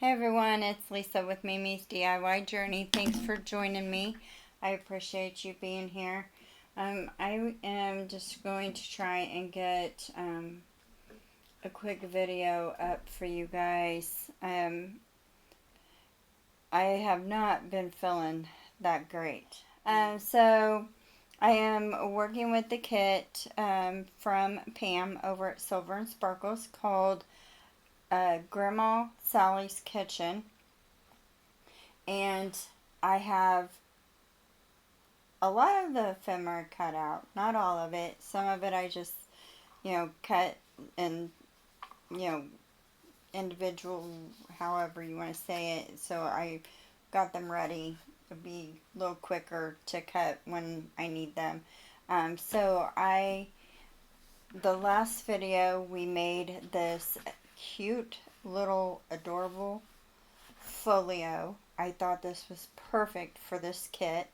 Hey everyone, it's Lisa with Mimi's DIY Journey. Thanks for joining me. I appreciate you being here. I am just going to try and get a quick video up for you guys. I have not been feeling that great. So I am working with the kit from Pam over at Silver and Sparkles called Grandma Sallies Kitchen. And I have a lot of the ephemera cut out. Not all of it. Some of it I just, cut and, you know, individual, however you want to say it. So I got them ready to be a little quicker to cut when I need them. The last video we made this cute little adorable folio. I thought this was perfect for this kit.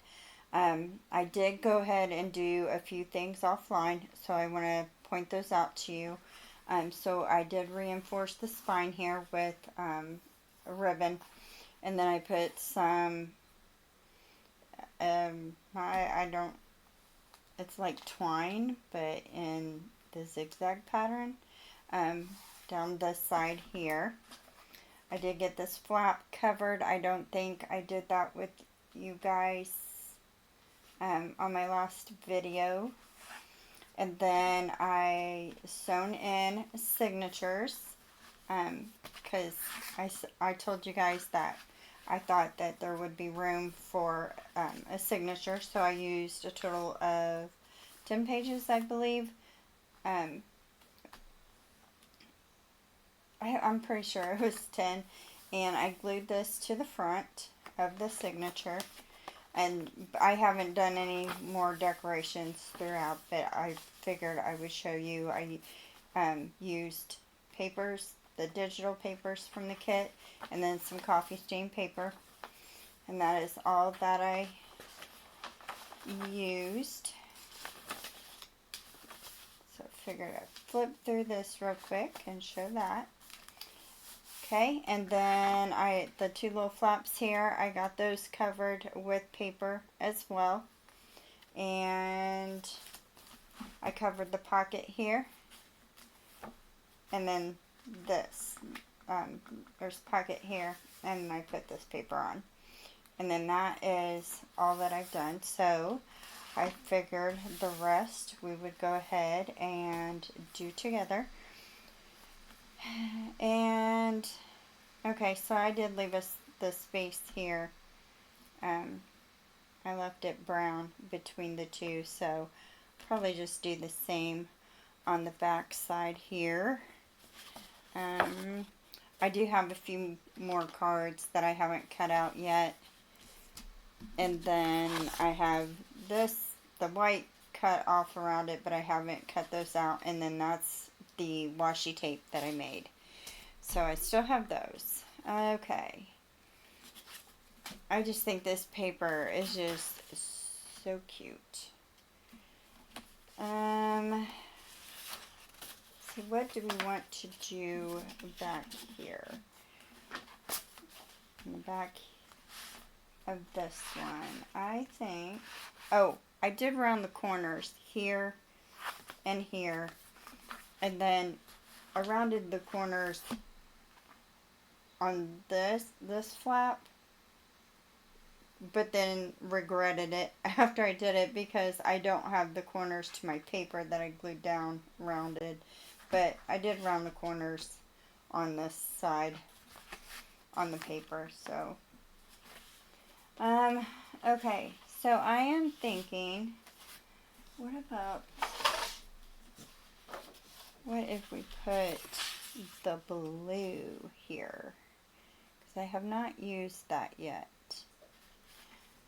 I did go ahead and do a few things offline, so I want to point those out to you. So I did reinforce the spine here with a ribbon, and then I put some, I don't, it's like twine, but in the zigzag pattern, down this side here. I did get this flap covered. I don't think I did that with you guys on my last video. And then I sewn in signatures because I told you guys that I thought that there would be room for a signature. So I used a total of 10 pages, I believe. I'm pretty sure it was 10, and I glued this to the front of the signature, and I haven't done any more decorations throughout, but I figured I would show you. I used papers, the digital papers from the kit, and then some coffee stain paper, and that is all that I used. So I figured I'd flip through this real quick and show that. Okay, and then the two little flaps here, I got those covered with paper as well. And I covered the pocket here. And then this, there's a pocket here, and I put this paper on. And then that is all that I've done. So I figured the rest we would go ahead and do together. And okay, so I did leave the space here. I left it brown between the two, so probably just do the same on the back side here. I do have a few more cards that I haven't cut out yet. And then I have the white cut off around it, but I haven't cut those out. And then that's the washi tape that I made. So I still have those. Okay. I just think this paper is just so cute. So what do we want to do back here? In the back of this one, I think, oh, I did round the corners here and here. And then I rounded the corners on this flap, but then regretted it after I did it because I don't have the corners to my paper that I glued down rounded. But I did round the corners on this side on the paper. So okay, so I am thinking, what if we put the blue here? Because I have not used that yet,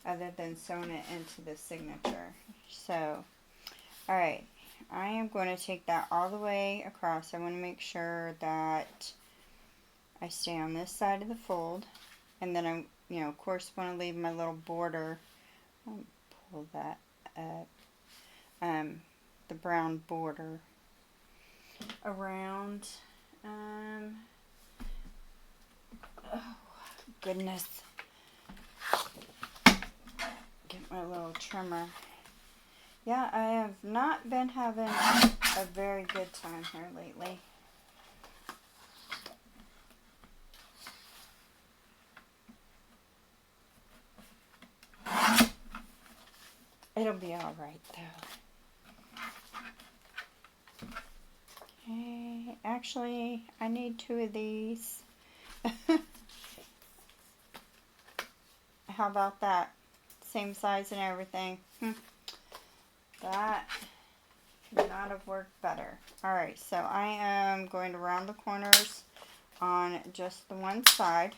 other than sewing it into the signature. So, alright, I am going to take that all the way across. I want to make sure that I stay on this side of the fold. And then I, of course, want to leave my little border. I'll pull that up. The brown border around. goodness. Get my little trimmer. Yeah, I have not been having a very good time here lately. It'll be alright though. Okay, actually, I need 2 of these. How about that? Same size and everything. That could not have worked better. Alright, so I am going to round the corners on just the one side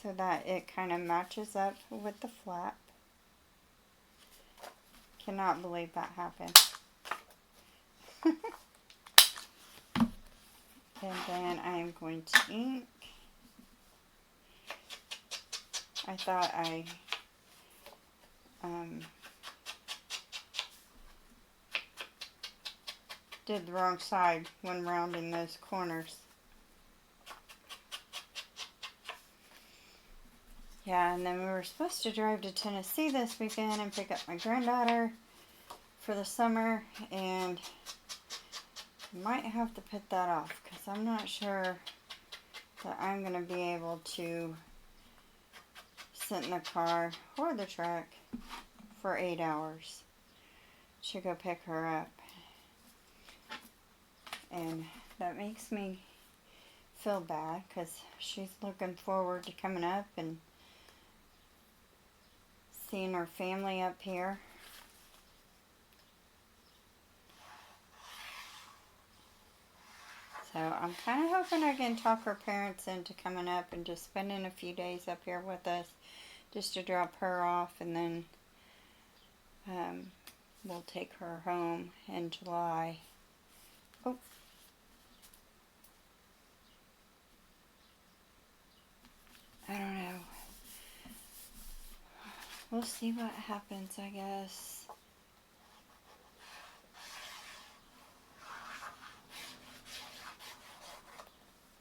so that it kind of matches up with the flap. Cannot believe that happened. And then I am going to ink. I thought I did the wrong side when rounding those corners. Yeah, and then we were supposed to drive to Tennessee this weekend and pick up my granddaughter for the summer, and might have to put that off because I'm not sure that I'm going to be able to sit in the car or the truck for 8 hours to go pick her up. And that makes me feel bad because she's looking forward to coming up and seeing her family up here. So I'm kind of hoping I can talk her parents into coming up and just spending a few days up here with us just to drop her off, and then we'll take her home in July. Oh. I don't know. We'll see what happens, I guess.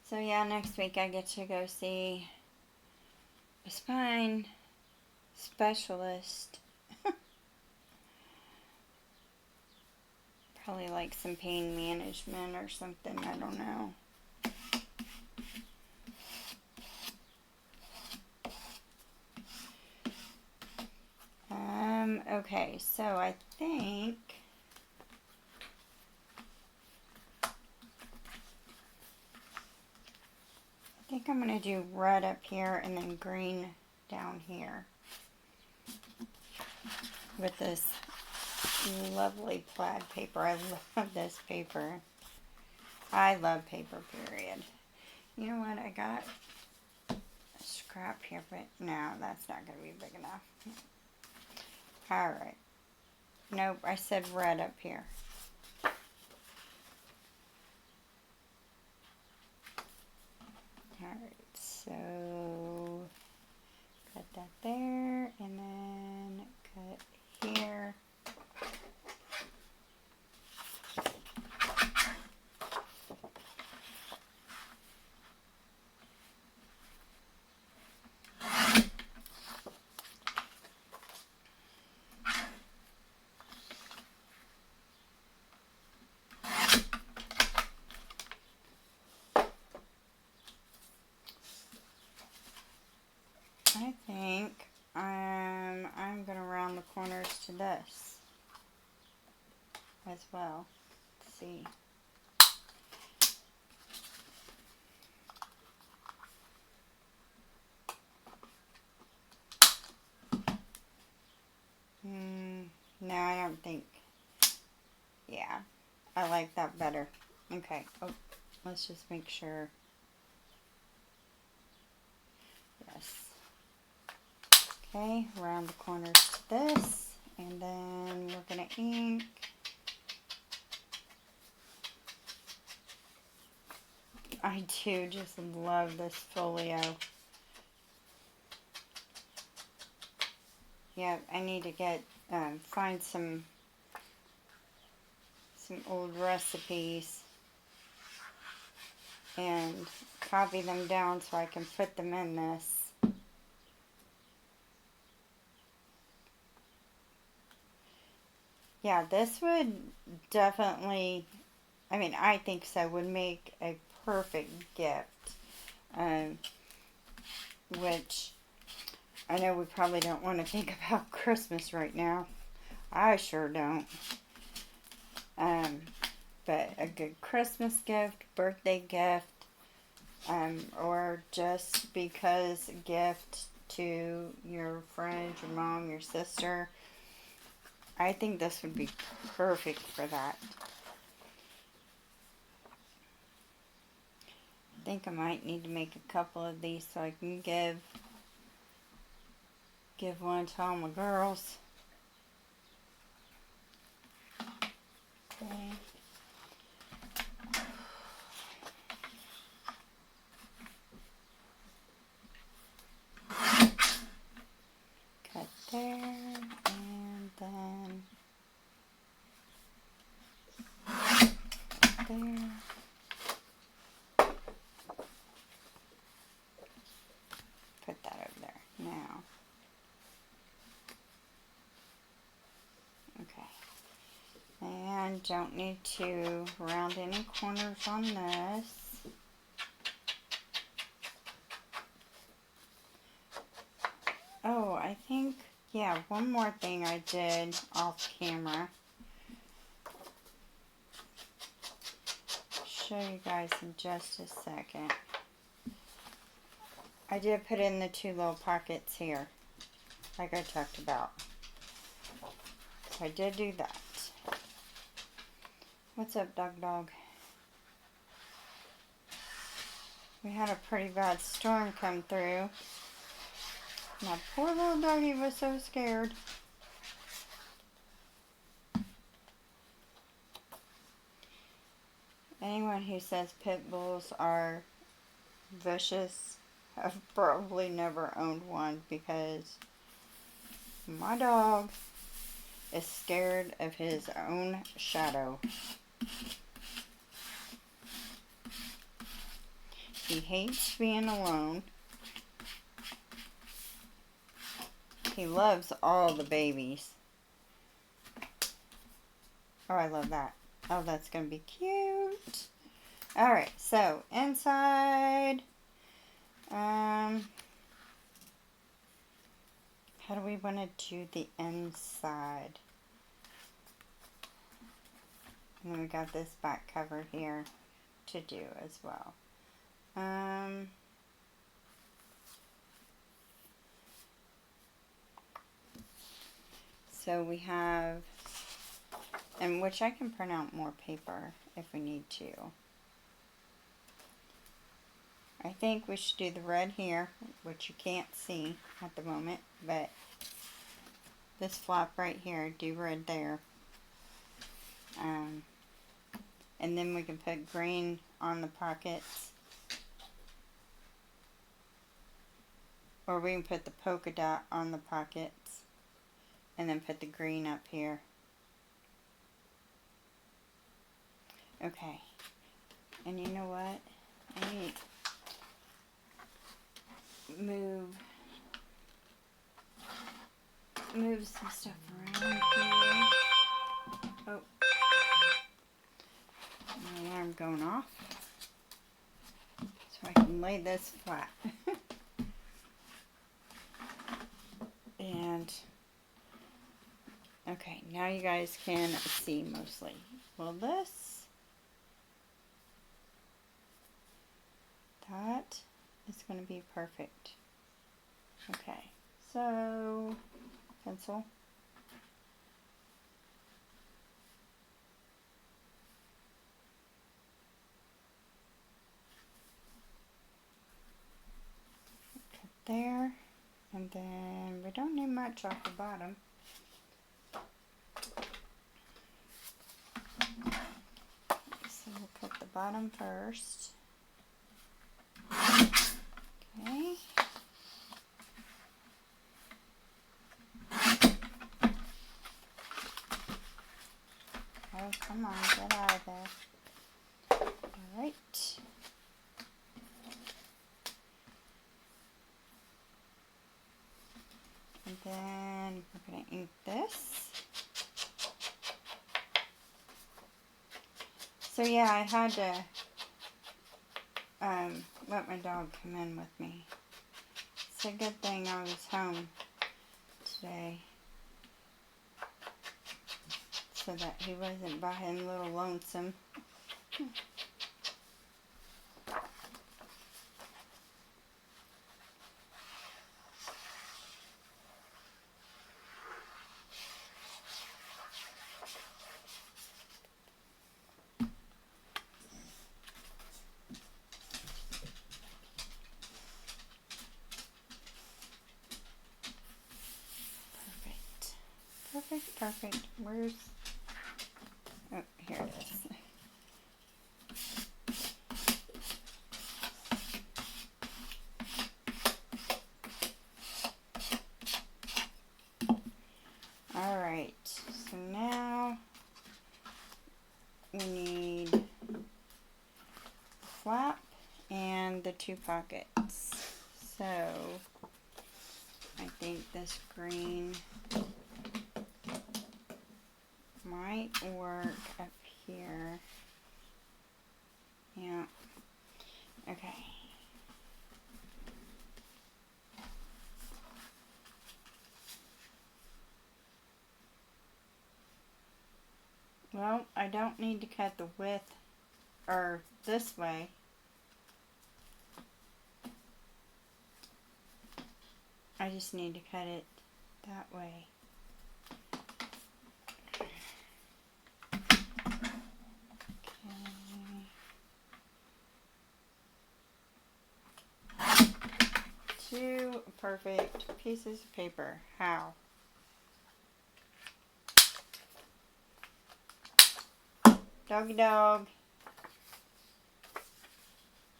So yeah, next week I get to go see a spine specialist. Probably like some pain management or something, I don't know. Okay, so I think I'm going to do red up here and then green down here with this lovely plaid paper. I love this paper. I love paper, period. You know what? I got a scrap here, but no, that's not going to be big enough. Alright. Nope, I said red up here. Alright, so cut that there, and then cut here. I think I'm going to round the corners to this as well. Let's see. No, I don't think. Yeah, I like that better. Okay, oh, let's just make sure. Yes. Okay, round the corners to this, and then we're going to ink. I do just love this folio. Yeah, I need to get, find some old recipes and copy them down so I can put them in this. Yeah, this would definitely, I mean, I think so, would make a perfect gift. Which I know we probably don't want to think about Christmas right now. I sure don't. But a good Christmas gift, birthday gift, or just because gift to your friend, your mom, your sister. I think this would be perfect for that. I think I might need to make a couple of these so I can give one to all my girls. Okay. Cut there, and then there. Put that over there. Now. Okay. And don't need to round any corners on this. Oh, I think, yeah, one more thing I did off camera. Show you guys in just a second. I did put in the two little pockets here, like I talked about. So I did do that. What's up, dog? We had a pretty bad storm come through. My poor little doggy was so scared. Anyone who says pit bulls are vicious have probably never owned one, because my dog is scared of his own shadow. He hates being alone. He loves all the babies. Oh, I love that. Oh, that's going to be cute. Alright, so inside. How do we want to do the inside? And then we got this back cover here to do as well. So we have, and which I can print out more paper if we need to. I think we should do the red here, which you can't see at the moment, but this flap right here, do red there. And then we can put green on the pockets. Or we can put the polka dot on the pockets. And then put the green up here. Okay. And you know what? I need move some stuff around here. Oh. My alarm going off. So I can lay this flat. And okay, now you guys can see mostly. Well, that is going to be perfect. Okay, so pencil. Cut there, and then we don't need much off the bottom. So we'll cut the bottom first. Okay. Oh, come on, get out of there. Alright. Then we're going to ink this. So yeah, I had to let my dog come in with me. It's a good thing I was home today, so that he wasn't by him a little lonesome. Perfect. Where's... Oh, here it is. Alright, so now we need the flap and the 2 pockets. So I think this green might work up here. Yeah. Okay. Well, I don't need to cut the width or this way. I just need to cut it that way. Okay. 2 perfect pieces of paper. How? Doggy dog.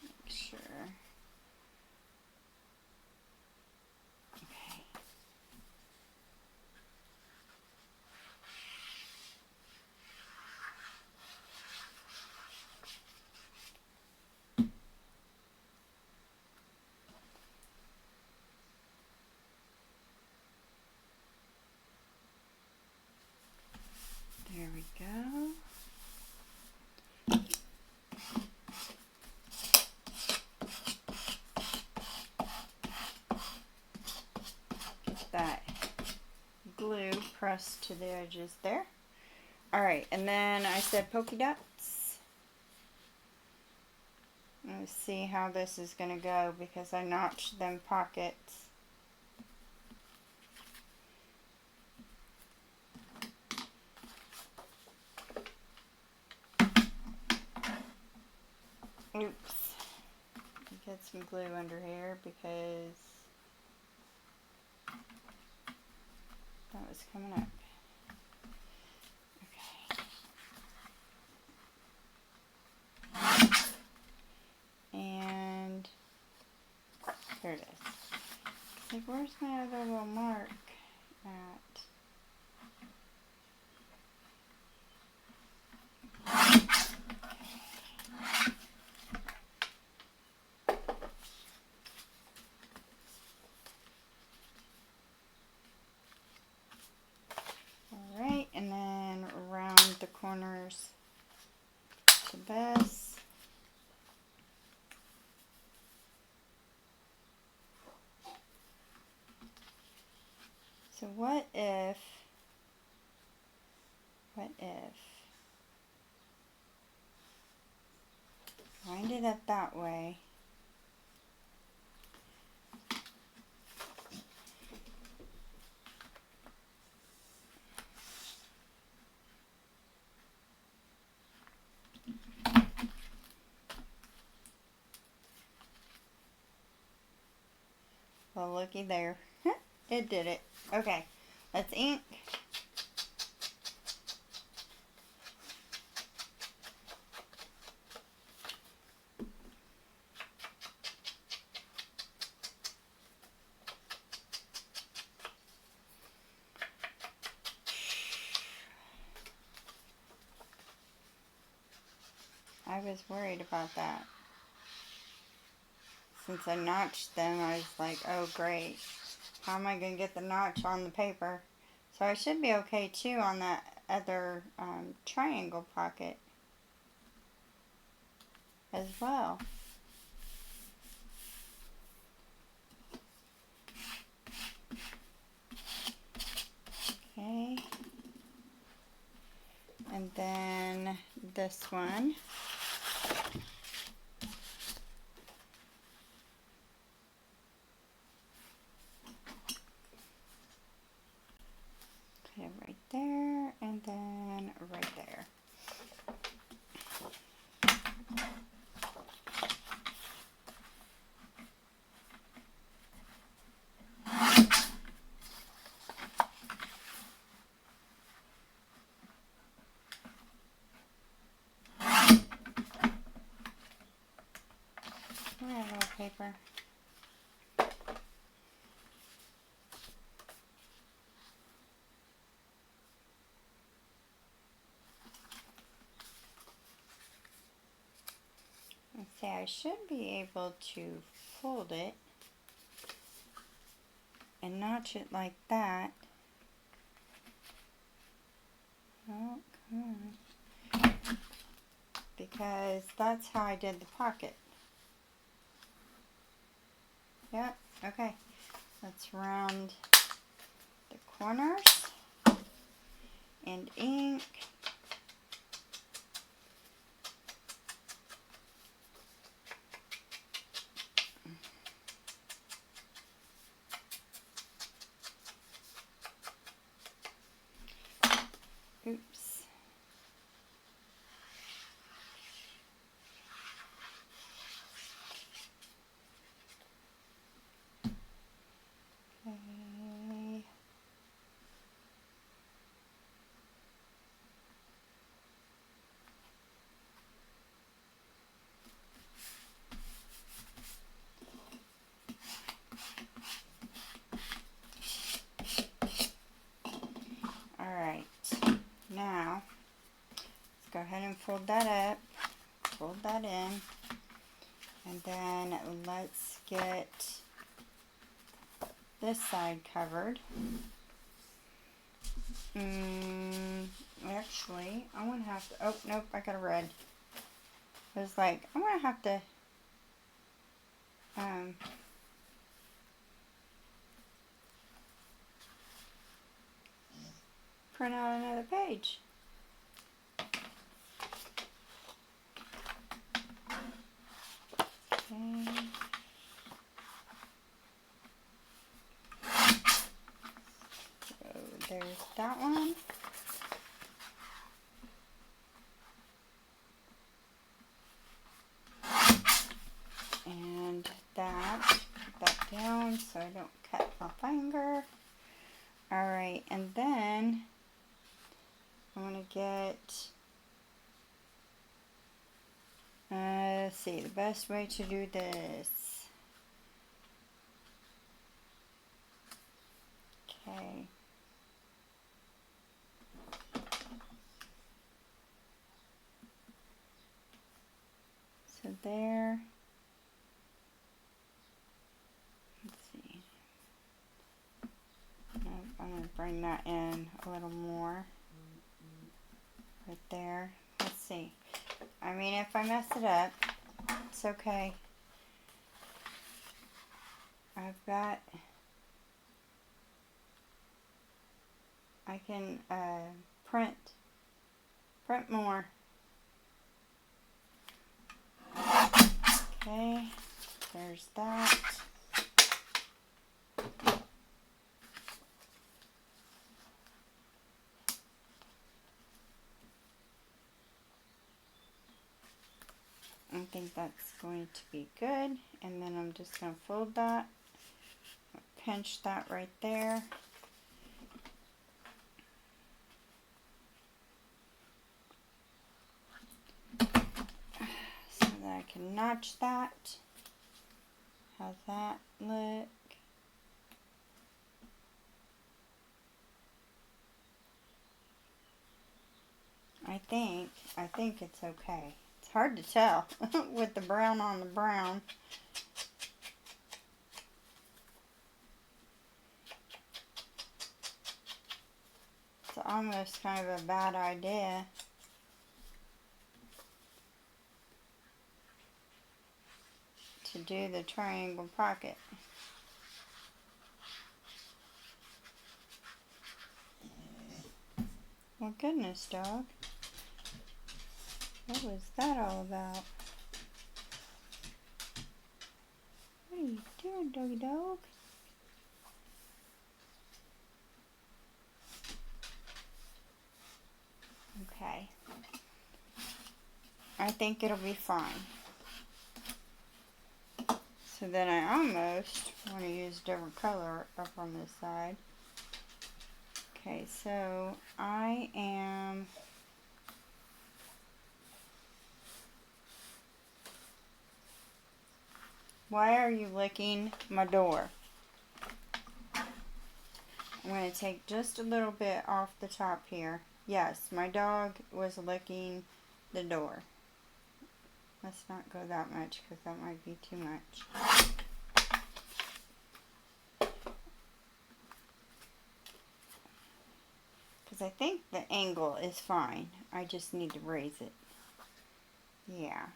Make sure. Okay. There we go. Get that glue pressed to the edges there. Alright, and then I said polka dots. Let's see how this is going to go because I notched them pockets. Oops. Get some glue under here because that was coming up. Okay. And here it is. Like, where's my other little mark at? Alright, and then around the corners to best. So what if wind it up that way. Well, looky there. It did it. Okay, let's ink. I was worried about that. Since I notched them, I was like, oh great. how am I going to get the notch on the paper? So I should be okay too on that other triangle pocket as well. Okay. And then this one. Put it right there, and then right there. We have a little paper. Let's see, I should be able to fold it and notch it like that. Oh, come on. Because that's how I did the pocket. Yep, okay. Let's round the corners and ink. Oops. Okay. Alright, now let's go ahead and fold that up, fold that in, and then let's get this side covered. Actually, I'm going to have to, oh, nope, I got a red. It was like, I'm going to have to, print out another page. Okay. So there's that one. And that, put that down so I don't cut my finger. Alright, and then I'm going to get, let's see, the best way to do this. Okay. So there. Let's see. I'm going to bring that in a little more. Right there. Let's see. I mean, if I mess it up, it's okay. I've got, I can print more. Okay, there's that. I think that's going to be good. And then I'm just going to fold that, pinch that right there. So that I can notch that. How's that look? I think it's okay. It's hard to tell with the brown on the brown. almost kind of a bad idea to do the triangle pocket. Well, goodness, dog. What was that all about? What are you doing, doggy dog? Okay. I think it'll be fine. So then I almost want to use a different color up on this side. Okay, so I am Why are you licking my door? I'm going to take just a little bit off the top here. Yes, my dog was licking the door. Let's not go that much because that might be too much. Because I think the angle is fine. I just need to raise it. Yeah.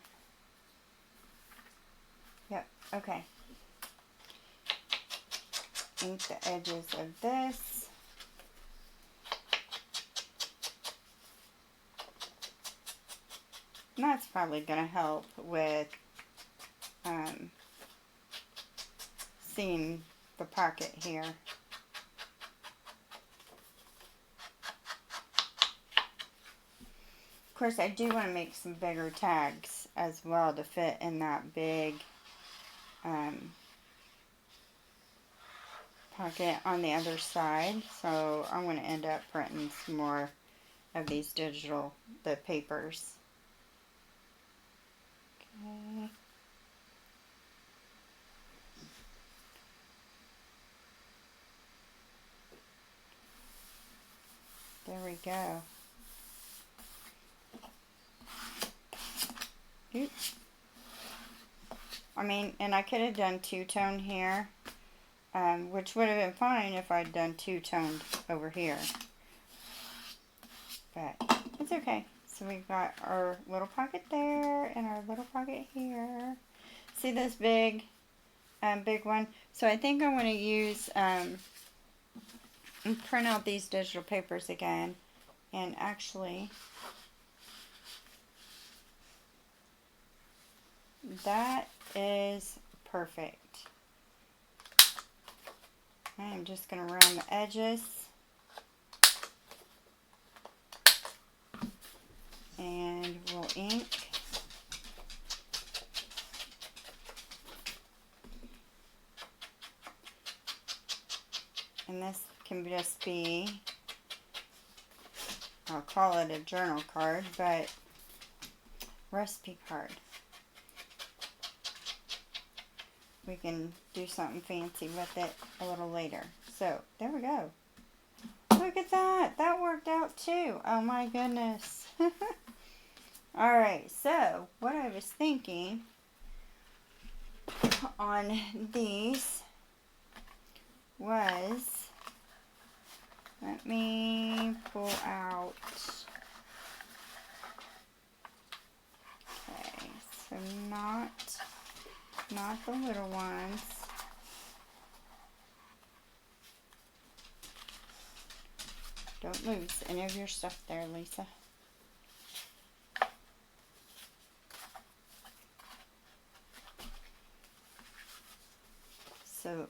Yep, okay. Ink the edges of this. And that's probably going to help with seeing the pocket here. Of course, I do want to make some bigger tags as well to fit in that big pocket on the other side. So I'm going to end up printing some more of these the papers. Okay. There we go. Oops. I mean, and I could have done two-tone here, which would have been fine if I'd done two-toned over here. But it's okay. So we've got our little pocket there and our little pocket here. See this big one? So I think I want to use and print out these digital papers again. And actually, that is perfect. I am just going to round the edges. And we'll ink. And this can just be, I'll call it a journal card, but recipe card. We can do something fancy with it a little later. So, there we go. Look at that. That worked out too. Oh my goodness. Alright, so what I was thinking on these was, let me pull out, okay, so not the little ones. Don't lose any of your stuff there, Lisa. So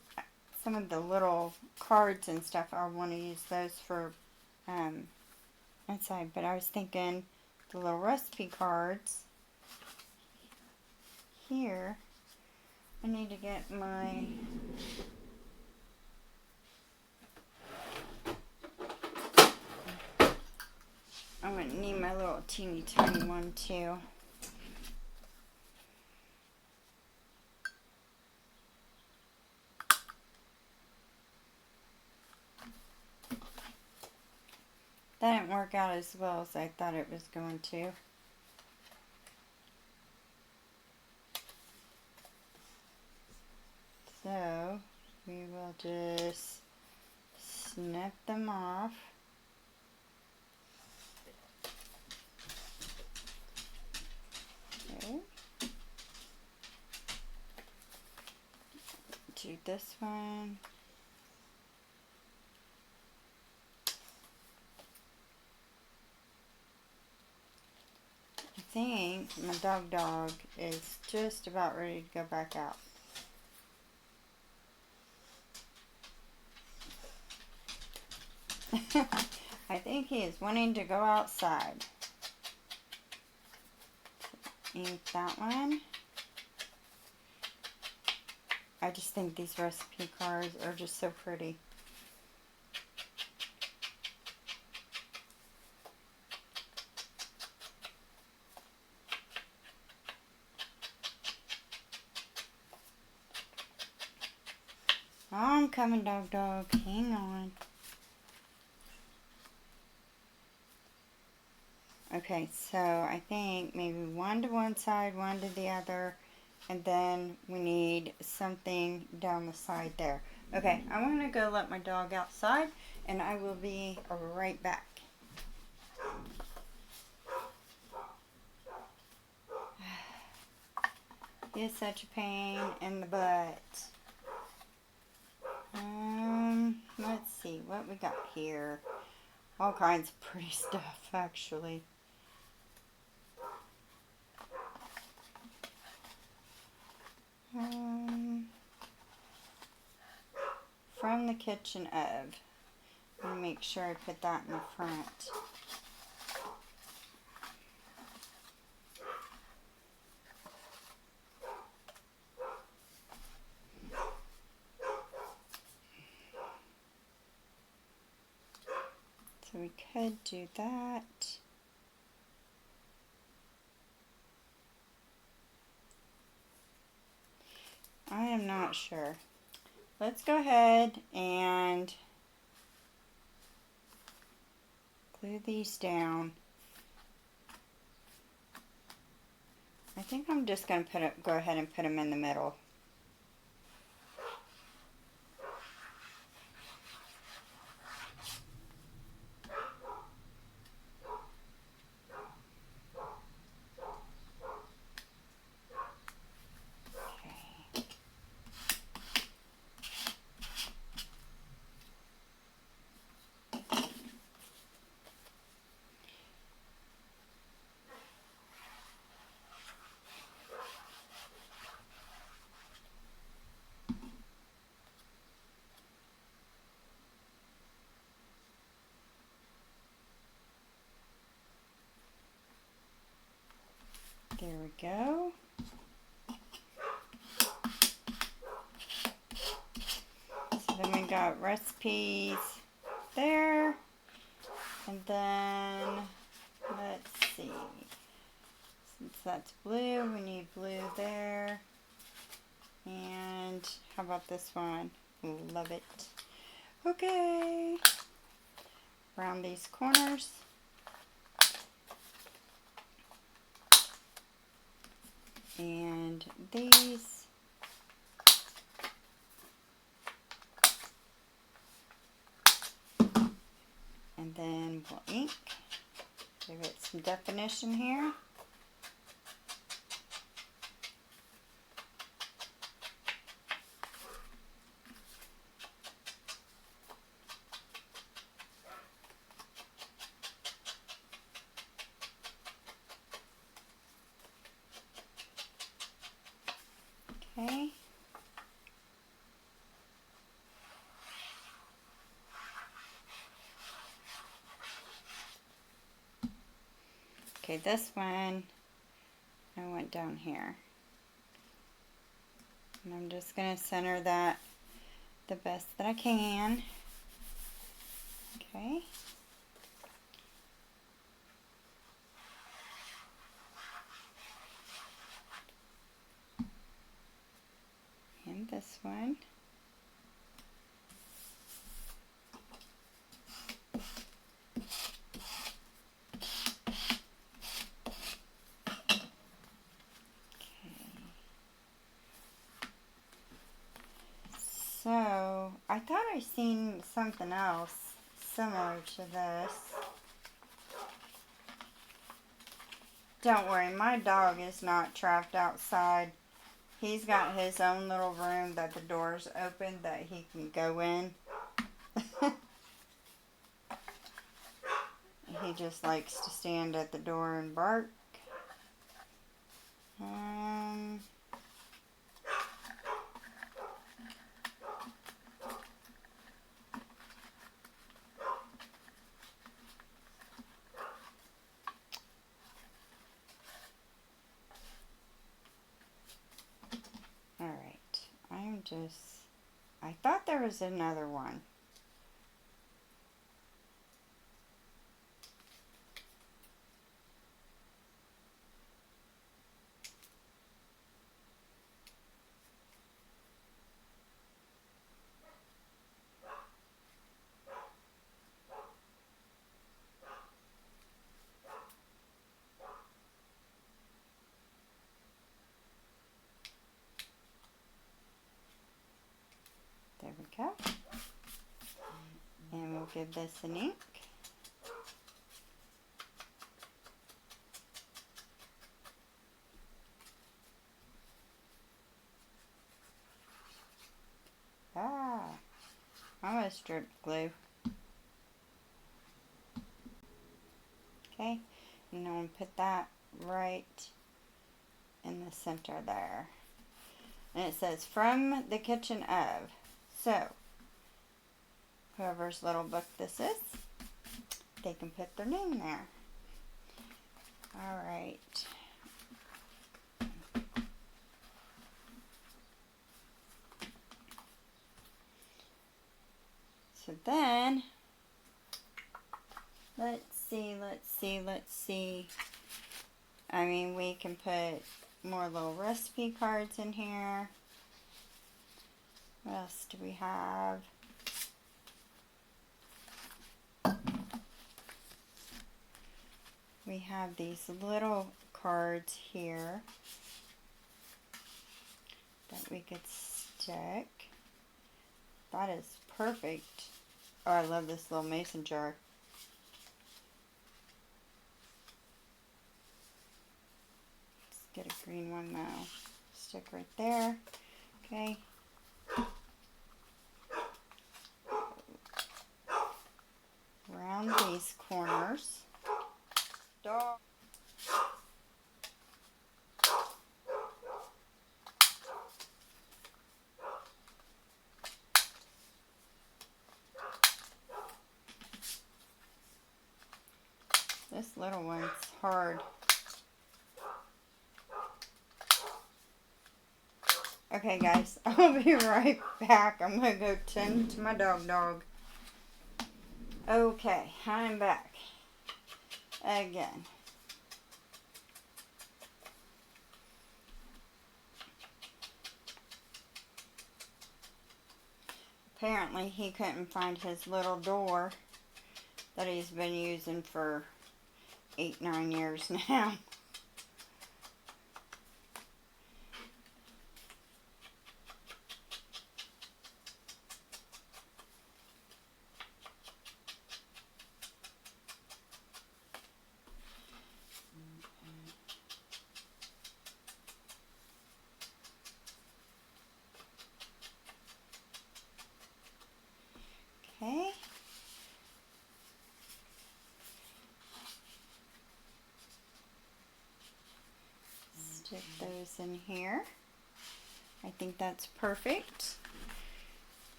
some of the little cards and stuff, I want to use those for inside. But I was thinking the little recipe cards here. I need to get my I'm going to need my little teeny tiny one too. That didn't work out as well as I thought it was going to. So, we will just snip them off. do this one. I think my dog is just about ready to go back out. I think he is wanting to go outside. Ink that one. I just think these recipe cards are just so pretty. I'm coming, dog. Hang on. Okay, so I think maybe one to one side, one to the other, and then we need something down the side there. Okay, I'm going to go let my dog outside, and I will be right back. He is such a pain in the butt. Let's see what we got here. All kinds of pretty stuff, actually. From the kitchen of. Let me make sure I put that in the front. So we could do that. I am not sure. Let's go ahead and glue these down. I think I'm just going to go ahead and put them in the middle. There we go. So then we got recipes there. And then, let's see. Since that's blue, we need blue there. And how about this one? Love it. Okay. Around these corners. And these. And then we'll ink. Give it some definition here. Okay. Okay, this one I went down here. And I'm just going to center that the best that I can. Okay. And this one. So, I thought I seen something else similar to this. Don't worry, my dog is not trapped outside. He's got his own little room that the door's open that he can go in. He just likes to stand at the door and bark. Alright, I thought there was another one. There we go. And we'll give this an ink. Almost dripped glue. Okay, and then we'll put that right in the center there. And it says, from the kitchen of. So, whoever's little book this is, they can put their name there. Alright. So then, let's see. I mean, we can put more little recipe cards in here. What else do we have? We have these little cards here that we could stick. That is perfect. Oh, I love this little mason jar. Let's get a green one though. Stick right there. Okay. Around these corners. Dog. This little one's hard. Okay guys, I'll be right back. I'm going to go tend to my dog. Okay, I'm back. Again. Apparently he couldn't find his little door that he's been using for 8-9 years now. Okay. Stick those in here. I think that's perfect.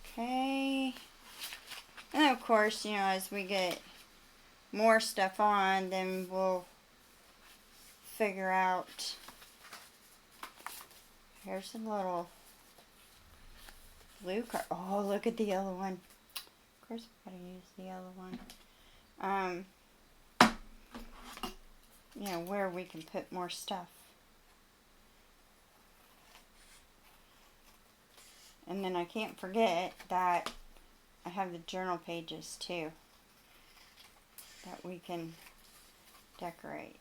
Okay. And of course, you know, as we get more stuff on, then we'll figure out. Here's a little blue card. Oh, look at the yellow one. Of course, we gotta use the yellow one. You know, where we can put more stuff. And then I can't forget that I have the journal pages too that we can decorate.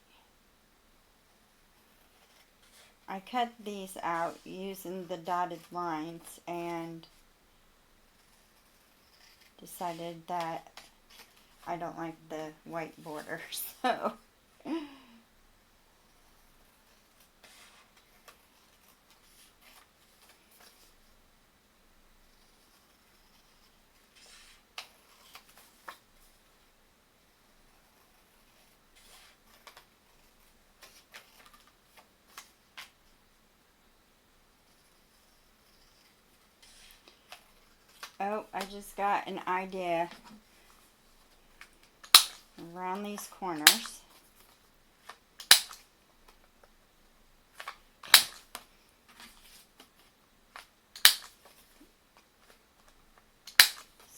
I cut these out using the dotted lines and decided that I don't like the white border, so Oh, I just got an idea around these corners.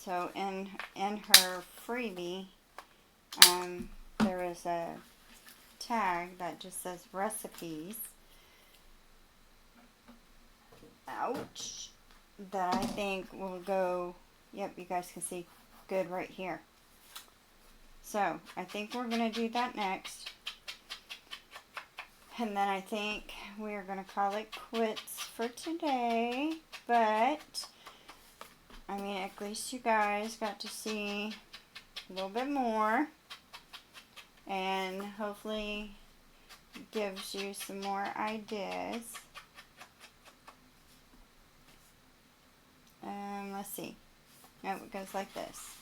So in her freebie, there is a tag that just says recipes. Ouch. That I think will go, yep, you guys can see good right here. So I think we're going to do that next. And then I think we're going to call it quits for today. But, I mean, at least you guys got to see a little bit more. And hopefully gives you some more ideas. Let's see. No, it goes like this.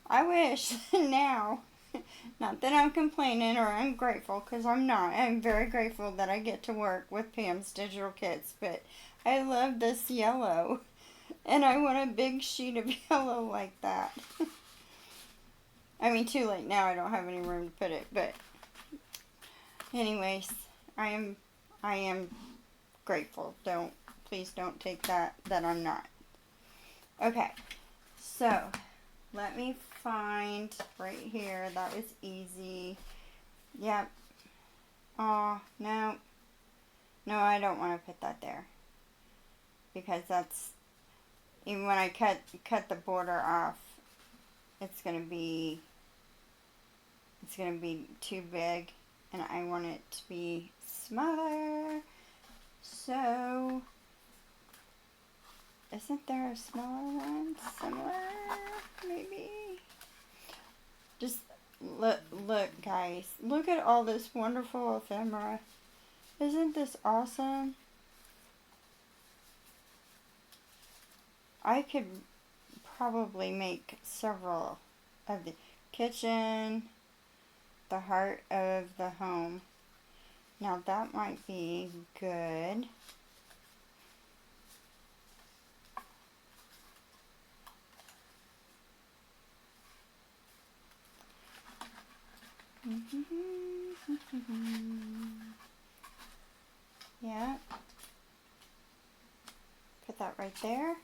I wish now, not that I'm complaining or ungrateful, because I'm not. I'm very grateful that I get to work with Pam's Digital Kits, but I love this yellow, and I want a big sheet of yellow like that. I mean, too late now. I don't have any room to put it, but anyways, I am grateful. Please don't take that I'm not. Okay, so let me find right here. That was easy. Yep. Oh, no. No, I don't want to put that there. Because that's, even when I cut the border off, it's going to be too big. And I want it to be smaller. So, isn't there a smaller one? Similar, maybe? Just look, guys. Look at all this wonderful ephemera. Isn't this awesome? I could probably make several of the kitchen, the heart of the home. Now that might be good. Yeah. Put that right there.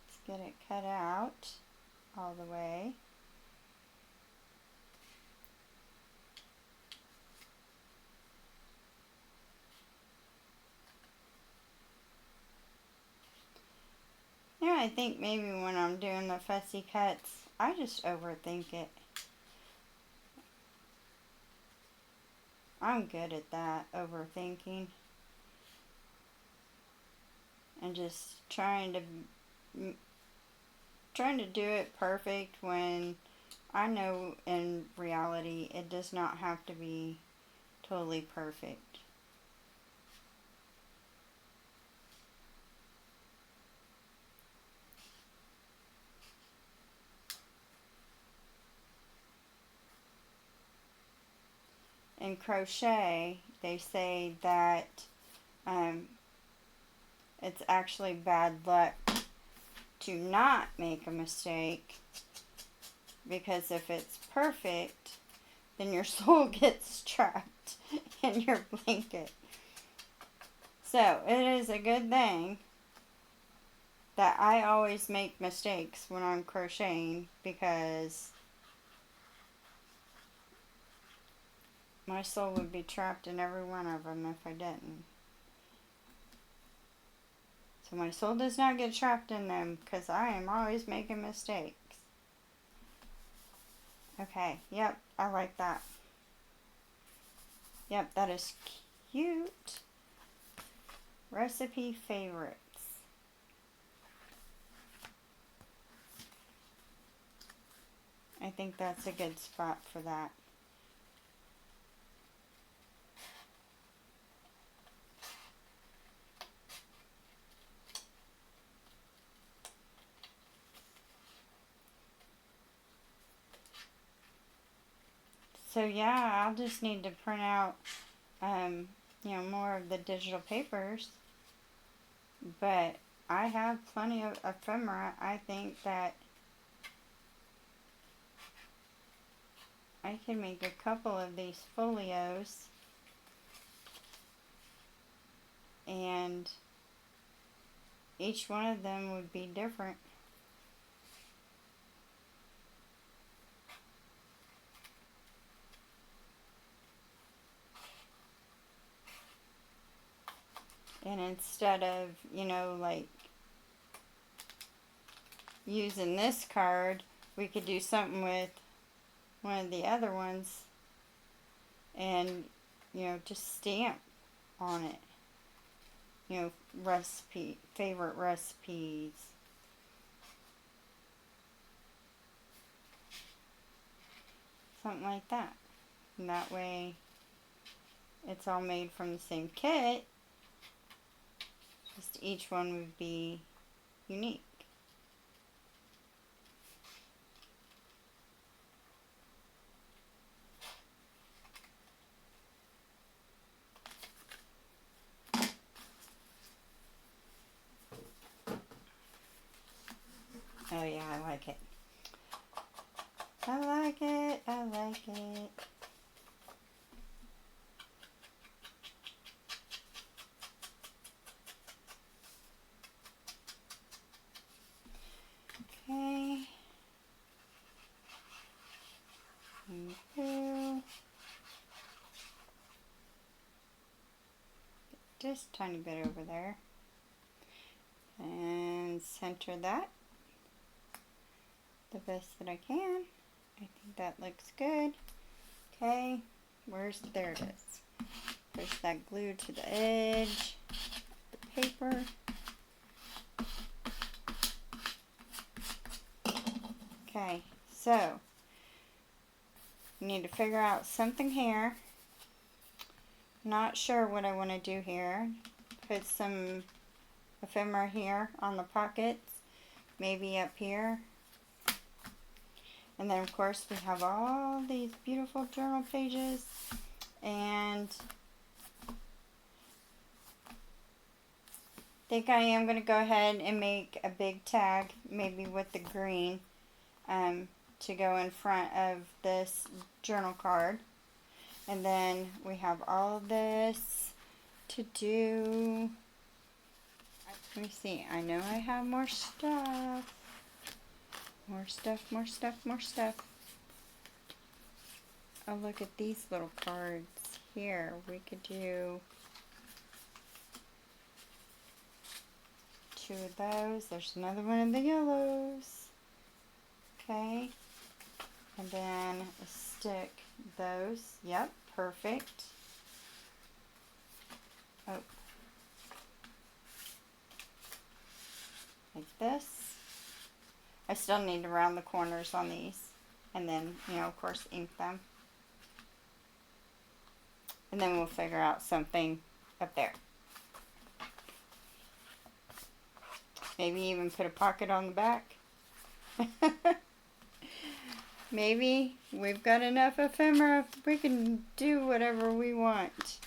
Let's get it cut out all the way. Yeah, I think maybe when I'm doing the fussy cuts, I just overthink it. I'm good at that, overthinking. And just trying to do it perfect when I know in reality it does not have to be totally perfect. In crochet, they say that it's actually bad luck to not make a mistake, because if it's perfect, then your soul gets trapped in your blanket. So it is a good thing that I always make mistakes when I'm crocheting, because my soul would be trapped in every one of them if I didn't. So my soul does not get trapped in them, because I am always making mistakes. Okay, yep, I like that. Yep, that is cute. Recipe favorites. I think that's a good spot for that. So yeah, I'll just need to print out, more of the digital papers. But I have plenty of ephemera. I think that I can make a couple of these folios. And each one of them would be different. And instead of, like using this card, we could do something with one of the other ones and, just stamp on it. Favorite recipes. Something like that. And that way it's all made from the same kit. Just each one would be unique. Oh yeah, I like it. I like it. I like it. Okay. Just a tiny bit over there. And center that the best that I can. I think that looks good. Okay, there it is. Push that glue to the edge of the paper. Okay, so you need to figure out something here. Not sure what I want to do here. Put some ephemera here on the pockets, maybe up here. And then of course we have all these beautiful journal pages, and I think I am going to go ahead and make a big tag, maybe with the green, to go in front of this journal card. And then we have all this to do. Let me see, I know I have more stuff. More stuff. Oh, look at these little cards here. We could do 2 of those. There's another one of the yellows. Okay. And then stick those. Yep, perfect. Oh. Like this. I still need to round the corners on these. And then, of course, ink them. And then we'll figure out something up there. Maybe even put a pocket on the back. Maybe we've got enough ephemera. We can do whatever we want.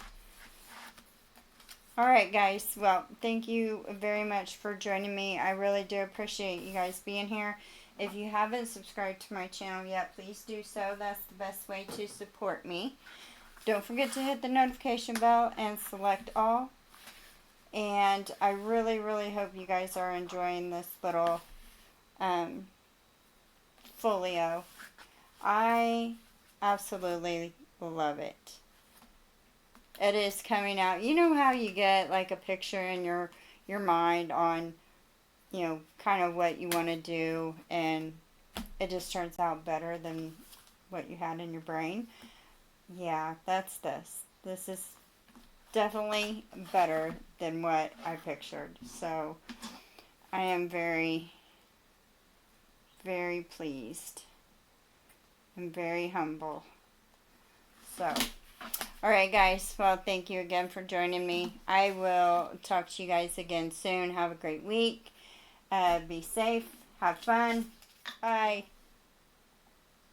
Alright guys, well, thank you very much for joining me. I really do appreciate you guys being here. If you haven't subscribed to my channel yet, please do so. That's the best way to support me. Don't forget to hit the notification bell and select all. And I really, really hope you guys are enjoying this little folio. I absolutely love it. It is coming out. You know how you get like a picture in your mind on, kind of what you want to do, and it just turns out better than what you had in your brain? Yeah, that's this. This is definitely better than what I pictured. So I am very, very pleased. I'm very humble. So, alright guys, well, thank you again for joining me. I will talk to you guys again soon. Have a great week. Be safe. Have fun. Bye.